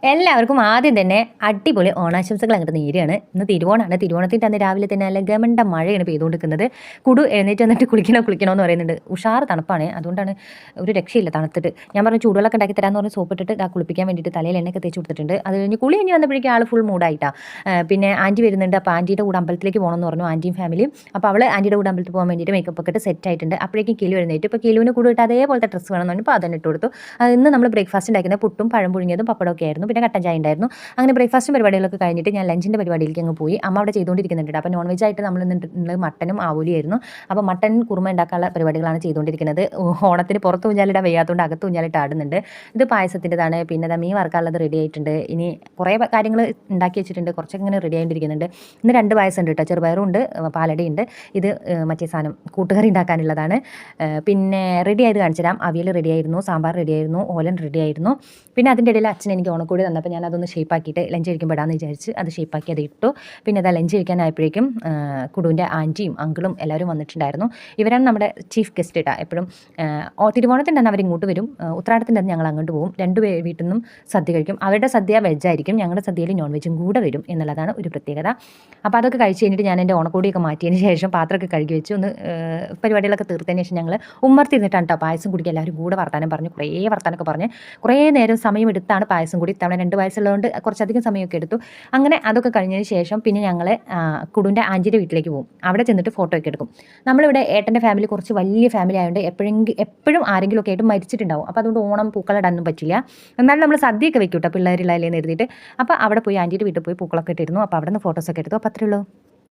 എല്ലാവർക്കും ആദ്യം തന്നെ അടിപൊളി ഓണാശംസകൾ അങ്ങോട്ട് നേരെയാണ്. ഇന്ന് തിരുവോണമാണ്. തിരുവോണത്തിൻ്റെ അന്ന് രാവിലെ തന്നെ നല്ല ഗമണ്ട മഴയാണ് പെയ്തുകൊണ്ടിരിക്കുന്നത്. കുടു എഴുന്നേറ്റ് വന്നിട്ട് കുളിക്കണോ എന്ന് പറയുന്നുണ്ട്. ഉഷാറ് തണുപ്പാണ്, അതുകൊണ്ടാണ് ഒരു രക്ഷയില്ല തണുത്തിട്ട്. ഞാൻ പറഞ്ഞു ചൂടുവെള്ളമൊക്കെ ഉണ്ടാക്കി തരാമെന്ന് പറഞ്ഞ് സോപ്പിട്ടിട്ട് ആ കുളിപ്പിക്കാൻ വേണ്ടിയിട്ട് തലയിൽ എണ്ണയൊക്കെ തേച്ച് കൊടുത്തിട്ടുണ്ട്. അത് കഴിഞ്ഞ് കുളി കഴിഞ്ഞ് വന്നപ്പോഴേക്കും ആൾ ഫുൾ മൂഡായിട്ടാണ്. പിന്നെ ആൻറ്റി വരുന്നുണ്ട്. അപ്പോൾ ആൻറ്റിയുടെ കൂടെ അമ്പലത്തിലേക്ക് പോകണമെന്ന് പറഞ്ഞു, ആൻറ്റിയും ഫാമിലിയും. അപ്പോൾ അവൾ ആൻറ്റിയുടെ കൂടെ അമ്പലത്തിൽ പോകാൻ വേണ്ടിയിട്ട് മേക്കപ്പ് ഒക്കെ ഇട്ട് സെറ്റ് ആയിട്ടുണ്ട്. അപ്പോഴേക്കും കിലു എഴുന്നേറ്റ്. ഇപ്പോൾ കിലുവിന് കൂടെ ഇട്ട് അതേപോലത്തെ ഡ്രസ്സ് വേണമെന്ന് പറഞ്ഞപ്പോൾ അതന്നെ ഇട്ട് കൊടുത്തു. ഇന്ന് നമ്മൾ ബ്രേക്ക്ഫാസ്റ്റ് ഉണ്ടാക്കുന്നത് പുട്ടും പഴം പുഴുങ്ങിയതും പപ്പടമൊക്കെ ആയിരുന്നു, പിന്നെ കട്ടൻ ചായ ഉണ്ടായിരുന്നു. അങ്ങനെ ബ്രേക്ക്ഫാസ്റ്റും പരിപാടികളൊക്കെ കഴിഞ്ഞിട്ട് ഞാൻ ലഞ്ചിൻ്റെ പരിപാടിയിലേക്ക് അങ്ങ് പോയി. അമ്മ അവിടെ ചെയ്തുകൊണ്ടിരിക്കുന്നുണ്ട്. അപ്പോൾ നോൺ വെജ് ആയിട്ട് നമ്മൾ ഇന്ന് മട്ടനും ആവൂലിയായിരുന്നു. അപ്പോൾ മട്ടൻ കുറുമ ഉണ്ടാക്കാനുള്ള പരിപാടികളാണ് ചെയ്തുകൊണ്ടിരിക്കുന്നത്. ഓണത്തിന് പുറത്ത് ഊഞ്ഞാലിടാൻ വയ്യാത്തതുകൊണ്ട് അകത്ത് ഊഞ്ഞാലിട്ട് ആടുന്നുണ്ട്. ഇത് പായസത്തിൻ്റെതാണ്. പിന്നെ മീൻ വറുക്കാനുള്ളത് റെഡി ആയിട്ടുണ്ട്. ഇനി കുറേ കാര്യങ്ങൾ ഉണ്ടാക്കി വെച്ചിട്ടുണ്ട്, കുറച്ചൊക്കെ ഇങ്ങനെ റെഡി ആയിട്ടിരിക്കുന്നുണ്ട്. ഇന്ന് 2 പായസം ഉണ്ട് കേട്ടോ, ചെറുപയറും ഉണ്ട്, പാലടയുണ്ട്. ഇത് മറ്റേ സാധനം കൂട്ടുകറി ഉണ്ടാക്കാനുള്ളതാണ്. പിന്നെ റെഡി ആയത് കാണിച്ചു തരാം. അവിയൽ റെഡി ആയിരുന്നു, സാമ്പാർ റെഡി ആയിരുന്നു, ഓലൻ റെഡി ആയിരുന്നു. പിന്നെ അതിൻ്റെ ഇടയിൽ അച്ഛൻ എനിക്ക് ഓണക്കോടി തന്നപ്പോൾ ഞാൻ അതൊന്ന് ഷേപ്പാക്കിയിട്ട് ലഞ്ച് കഴിക്കുമ്പോൾ ഇടാമെന്ന് വിചാരിച്ച് അത് ഷേപ്പാക്കി അത് ഇട്ടു. പിന്നെ അതാ ലഞ്ച് കഴിക്കാനായപ്പോഴേക്കും കുടുവിൻ്റെ ആൻറ്റിയും അങ്കിളും എല്ലാവരും വന്നിട്ടുണ്ടായിരുന്നു. ഇവരാണ് നമ്മുടെ ചീഫ് ഗസ്റ്റ് ഇട്ടാ. എപ്പോഴും തിരുവോണത്തിൻ്റെ അന്ന് അവരിങ്ങോട്ട് വരും, ഉത്രാടത്തിൻ്റെ അന്ന് ഞങ്ങൾ അങ്ങോട്ട് പോകും. 2 വീട്ടിൽ നിന്നും സദ്യ കഴിക്കും. അവരുടെ സദ്യ വെജായിരിക്കും, ഞങ്ങളുടെ സദ്യയിൽ നോൺ വെജും കൂടെ വരും എന്നുള്ളതാണ് ഒരു പ്രത്യേകത. അപ്പോൾ അതൊക്കെ കഴിച്ച് കഴിഞ്ഞിട്ട് ഞാൻ എൻ്റെ ഓണക്കോടിയൊക്കെ മാറ്റിയതിന് ശേഷം പാത്രമൊക്കെ കഴുകി വെച്ച് ഒന്ന് പരിപാടികളൊക്കെ തീർത്തതിന് ശേഷം ഞങ്ങൾ ഉമ്മർത്തിരുന്നിട്ടാണ് കേട്ടോ പായസം കുടിക്കുക. എല്ലാവരും കൂടെ വർത്താനം പറഞ്ഞ് കുറേ വർത്താനമൊക്കെ പറഞ്ഞ് കുറേ നേരം സമയം എടുത്താണ് പായസം കൂടി. ഇത്തവണ 2 വയസ്സുള്ളതുകൊണ്ട് കുറച്ചധികം സമയമൊക്കെ എടുത്തു. അങ്ങനെ അതൊക്കെ കഴിഞ്ഞതിന് ശേഷം പിന്നെ ഞങ്ങൾ കുടുവിൻ്റെ ആൻറ്റിയുടെ വീട്ടിലേക്ക് പോകും. അവിടെ ചെന്നിട്ട് ഫോട്ടോ ഒക്കെ എടുക്കും. നമ്മളിവിടെ ഏട്ടൻ്റെ ഫാമിലി കുറച്ച് വലിയ ഫാമിലി ആയതുകൊണ്ട് എപ്പോഴും ആരെങ്കിലും ഒക്കെ ആയിട്ട് മരിച്ചിട്ടുണ്ടാവും. അപ്പോൾ അതുകൊണ്ട് ഓണം പൂക്കളിടാനൊന്നും പറ്റില്ല. എന്നാലും നമ്മൾ സദ്യയൊക്കെ വെക്കും കേട്ടോ, പിള്ളേരില്ലാല്ലേ എന്ന് എഴുതിയിട്ട്. അപ്പോൾ അവിടെ പോയി ആൻറ്റിയുടെ വീട്ടിൽ പോയി പൂക്കളൊക്കെ ഇട്ടിരുന്നു. അപ്പോൾ അവിടെ നിന്ന് ഫോട്ടോസൊക്കെ എടുത്തു. അപ്പോൾ അത്രയേ ഉള്ളൂ.